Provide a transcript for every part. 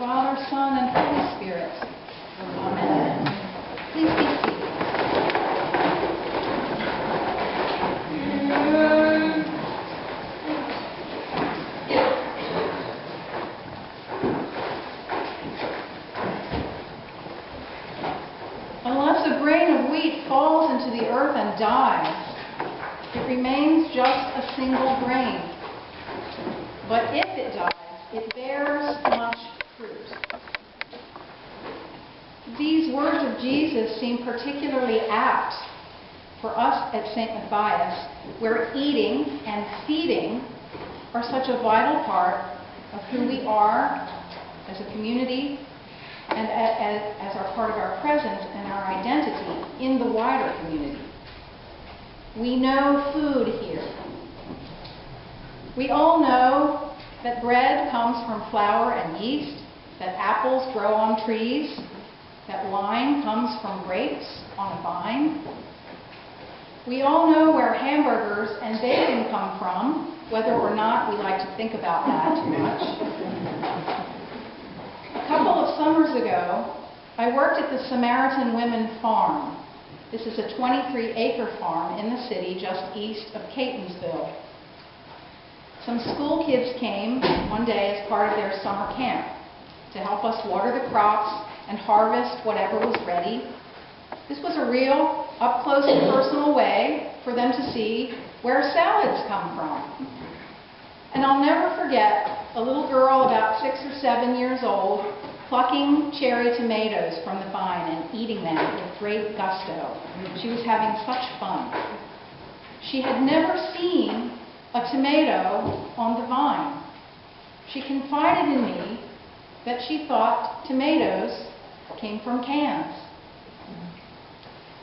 Father, Son, and Holy Spirit. Amen. Please be seated. Unless a grain of wheat falls into the earth and dies, it remains just a single grain. But if it dies, it bears much fruit. These words of Jesus seem particularly apt for us at St. Matthias, where eating and feeding are such a vital part of who we are as a community and as our part of our presence and our identity in the wider community. We know food here. We all know that bread comes from flour and yeast, that apples grow on trees, that wine comes from grapes on a vine. We all know where hamburgers and bacon come from, whether or not we like to think about that too much. A couple of summers ago, I worked at the Samaritan Women Farm. This is a 23-acre farm in the city just east of Catonsville. Some school kids came one day as part of their summer camp to help us water the crops and harvest whatever was ready. This was a real up-close and personal way for them to see where salads come from. And I'll never forget a little girl about 6 or 7 years old plucking cherry tomatoes from the vine and eating them with great gusto. She was having such fun. She had never seen a tomato on the vine. She confided in me that she thought tomatoes came from cans.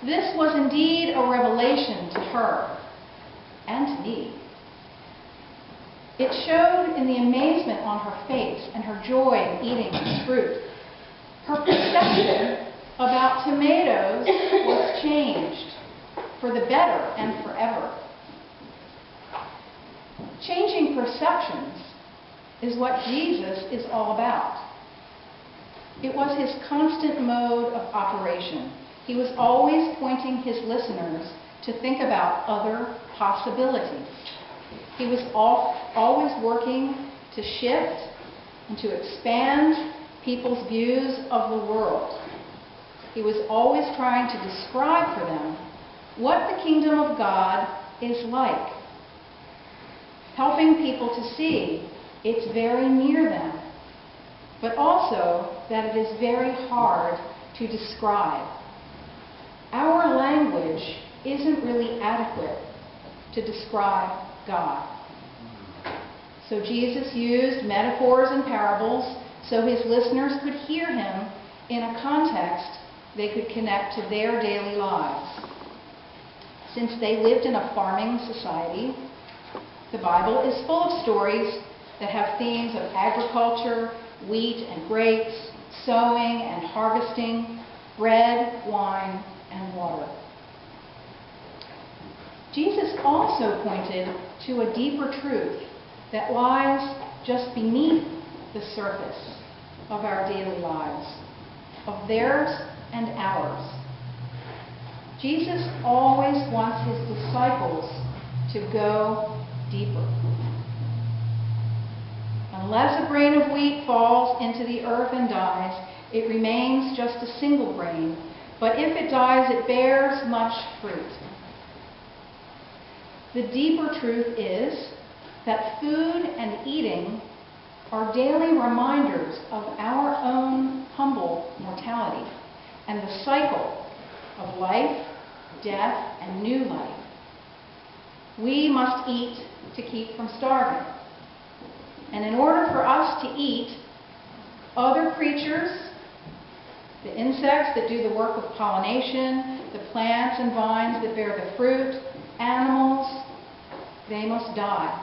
This was indeed a revelation to her and to me. It showed in the amazement on her face and her joy in eating this fruit. Her perception about tomatoes was changed for the better and forever. Changing perceptions is what Jesus is all about. It was his constant mode of operation. He was always pointing his listeners to think about other possibilities. He was always working to shift and to expand people's views of the world. He was always trying to describe for them what the kingdom of God is like, helping people to see it's very near them, but also that it is very hard to describe. Our language isn't really adequate to describe God. So Jesus used metaphors and parables so his listeners could hear him in a context they could connect to their daily lives. Since they lived in a farming society, the Bible is full of stories that have themes of agriculture, wheat and grapes, sowing and harvesting, bread, wine, and water. Jesus also pointed to a deeper truth that lies just beneath the surface of our daily lives, of theirs and ours. Jesus always wants his disciples to go deeper. Unless a grain of wheat falls into the earth and dies, it remains just a single grain, but if it dies, it bears much fruit. The deeper truth is that food and eating are daily reminders of our own humble mortality and the cycle of life, death, and new life. We must eat to keep from starving. And in order for us to eat, other creatures, the insects that do the work of pollination, the plants and vines that bear the fruit, animals, they must die.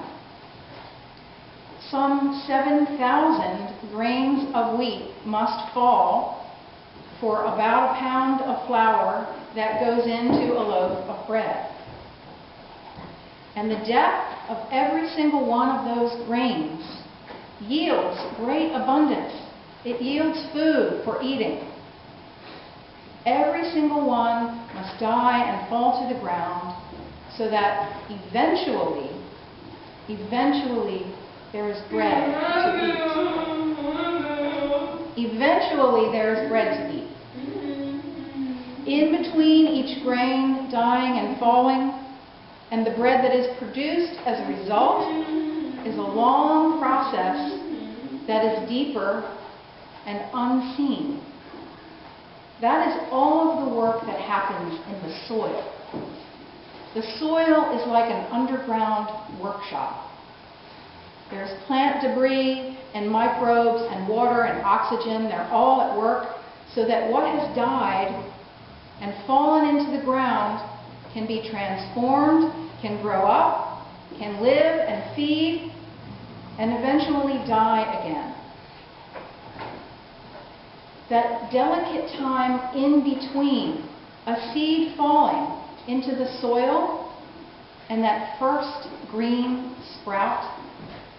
Some 7,000 grains of wheat must fall for about a pound of flour that goes into a loaf of bread. And the depth of every single one of those grains yields great abundance It yields food for eating. Every single one must die and fall to the ground so that eventually there is bread to eat. Eventually there is bread to eat. In between each grain dying and falling and the bread that is produced as a result is a long process that is deeper and unseen. That is all of the work that happens in the soil. The soil is like an underground workshop. There's plant debris and microbes and water and oxygen. They're all at work so that what has died and fallen into the ground can be transformed, can grow up, can live and feed, and eventually die again. That delicate time in between a seed falling into the soil and that first green sprout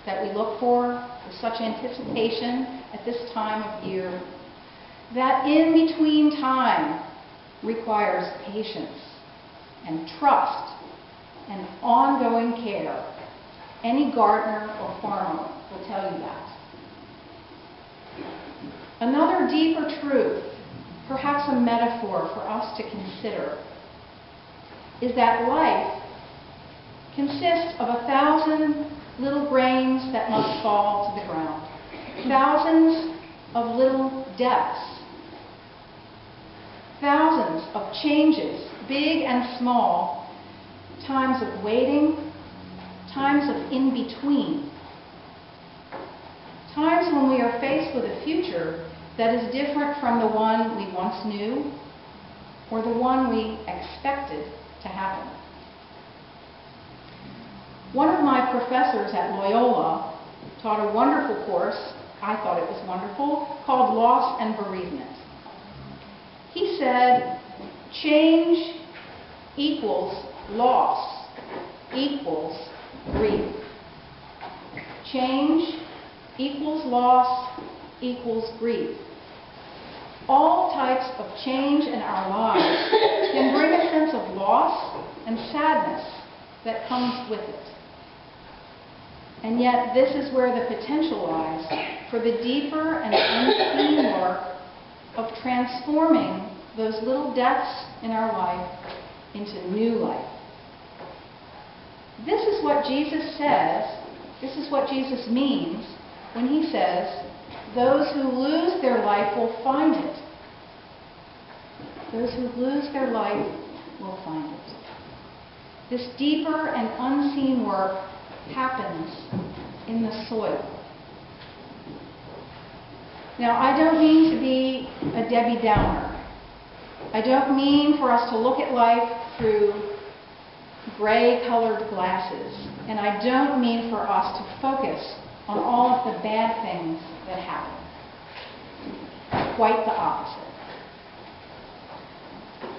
that we look for with such anticipation at this time of year, that in-between time requires patience and trust and ongoing care. Any gardener or farmer will tell you that. Another deeper truth, perhaps a metaphor for us to consider, is that life consists of 1,000 little grains that must fall to the ground, thousands of little deaths, thousands of changes, big and small, times of waiting, times of in-between, times when we are faced with a future that is different from the one we once knew or the one we expected to happen. One of my professors at Loyola taught a wonderful course, I thought it was wonderful, called Loss and Bereavement. He said, change equals loss equals grief. Change equals loss equals grief. All types of change in our lives can bring a sense of loss and sadness that comes with it. And yet this is where the potential lies for the deeper and unseen work of transforming those little deaths in our life into new life. This is what Jesus says, this is what Jesus means when he says, those who lose their life will find it. Those who lose their life will find it. This deeper and unseen work happens in the soil. Now, I don't mean to be a Debbie Downer. I don't mean for us to look at life through gray-colored glasses. And I don't mean for us to focus on all of the bad things that happen. Quite the opposite.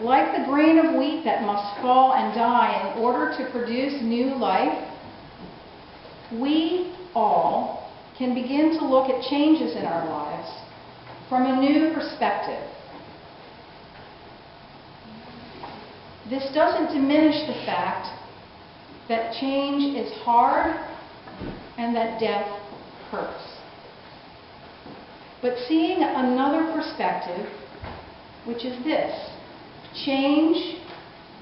Like the grain of wheat that must fall and die in order to produce new life, we all can begin to look at changes in our lives from a new perspective. This doesn't diminish the fact that change is hard and that death hurts. But seeing another perspective, which is this: change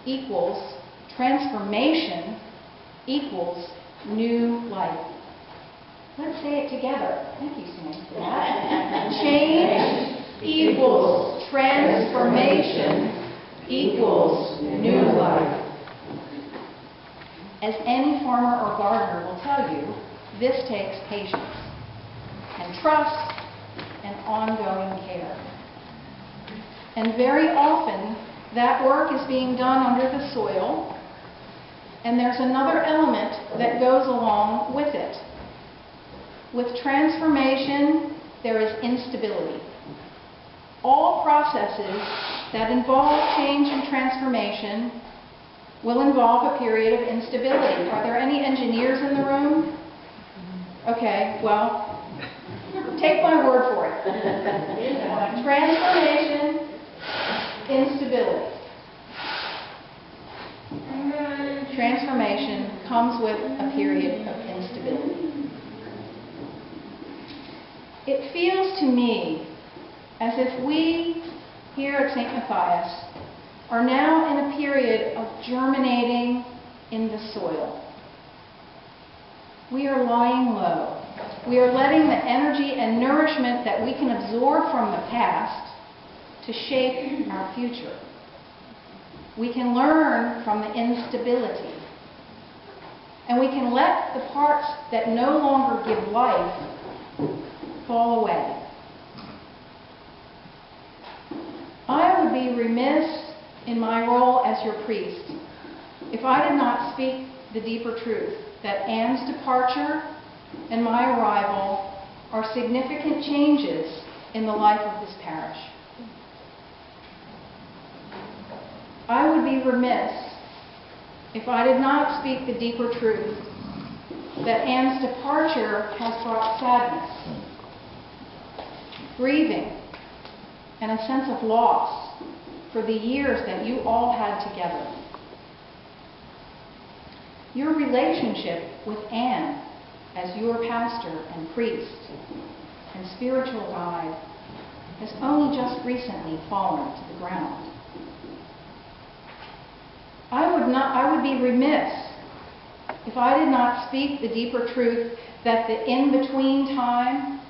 equals transformation equals new life. Let's say it together. Thank you, Sam, for that. Change equals transformation equals new life. As any farmer or gardener will tell you, this takes patience and trust and ongoing care. And very often, that work is being done under the soil, and there's another element that goes along with it. With transformation, there is instability. All processes that involve change and transformation will involve a period of instability. Are there any engineers in the room? Okay, well, Take my word for it. Transformation, instability. Transformation comes with a period of instability. It feels to me as if we here at St. Matthias are now in a period of germinating in the soil. We are lying low. We are letting the energy and nourishment that we can absorb from the past to shape our future. We can learn from the instability. And we can let the parts that no longer give life fall away. I would be remiss in my role as your priest if I did not speak the deeper truth that Anne's departure and my arrival are significant changes in the life of this parish. I would be remiss if I did not speak the deeper truth that Anne's departure has brought sadness, grieving, and a sense of loss for the years that you all had together. Your relationship with Anne as your pastor and priest and spiritual guide has only just recently fallen to the ground. I would be remiss if I did not speak the deeper truth that the in-between time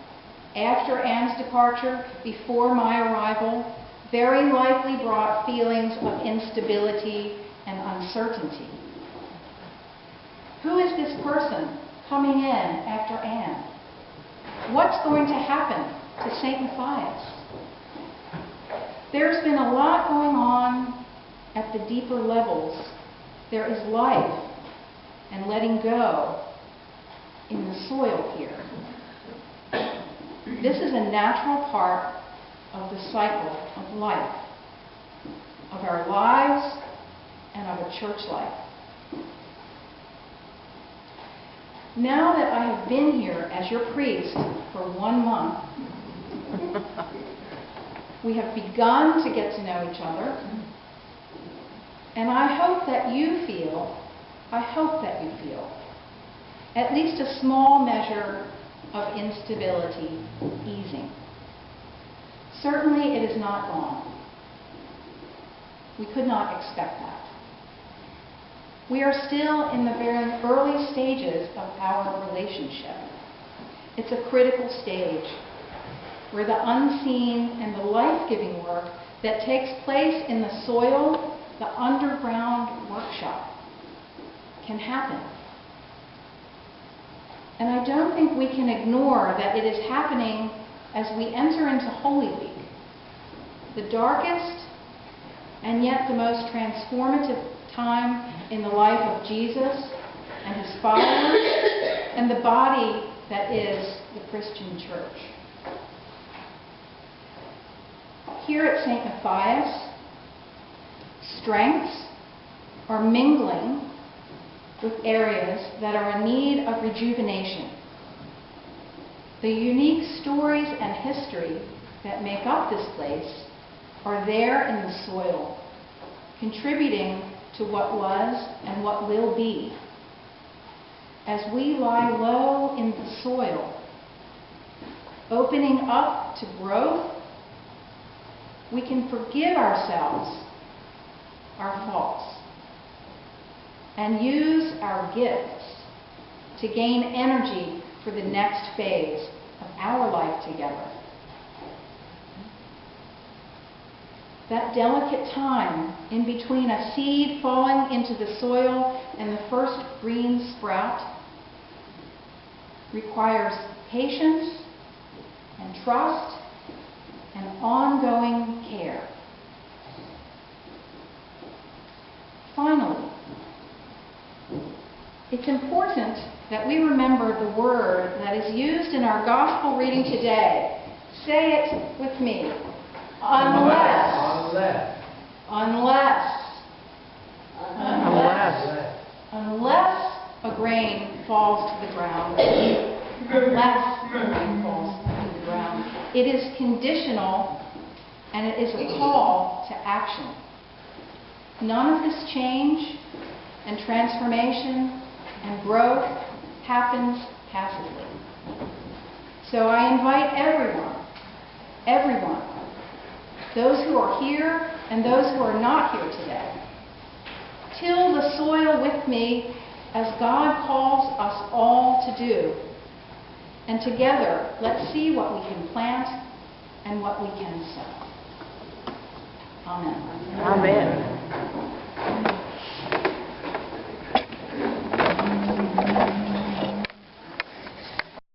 after Anne's departure, before my arrival, very likely brought feelings of instability and uncertainty. Who is this person coming in after Anne? What's going to happen to St. Matthias? There's been a lot going on at the deeper levels. There is life and letting go in the soil here. This is a natural part of the cycle of life, of our lives and of a church life. Now that I have been here as your priest for 1 month, we have begun to get to know each other, and I hope that you feel, at least a small measure of instability easing. Certainly it is not gone. We could not expect that. We are still in the very early stages of our relationship. It's a critical stage where the unseen and the life-giving work that takes place in the soil, the underground workshop, can happen. And I don't think we can ignore that it is happening as we enter into Holy Week, the darkest and yet the most transformative time in the life of Jesus and his followers and the body that is the Christian church. Here at St. Matthias, strengths are mingling with areas that are in need of rejuvenation. The unique stories and history that make up this place are there in the soil, contributing to what was and what will be. As we lie low in the soil, opening up to growth, we can forgive ourselves our faults and use our gifts to gain energy for the next phase of our life together. That delicate time in between a seed falling into the soil and the first green sprout requires patience and trust and ongoing care. Finally, it's important that we remember the word that is used in our gospel reading today. Say it with me. Unless a grain falls to the ground, unless a grain falls to the It is conditional, and it is a call to action. None of this change and transformation and growth happens passively. So I invite everyone, those who are here and those who are not here today, till the soil with me as God calls us all to do. And together, let's see what we can plant and what we can sow. Amen. Amen.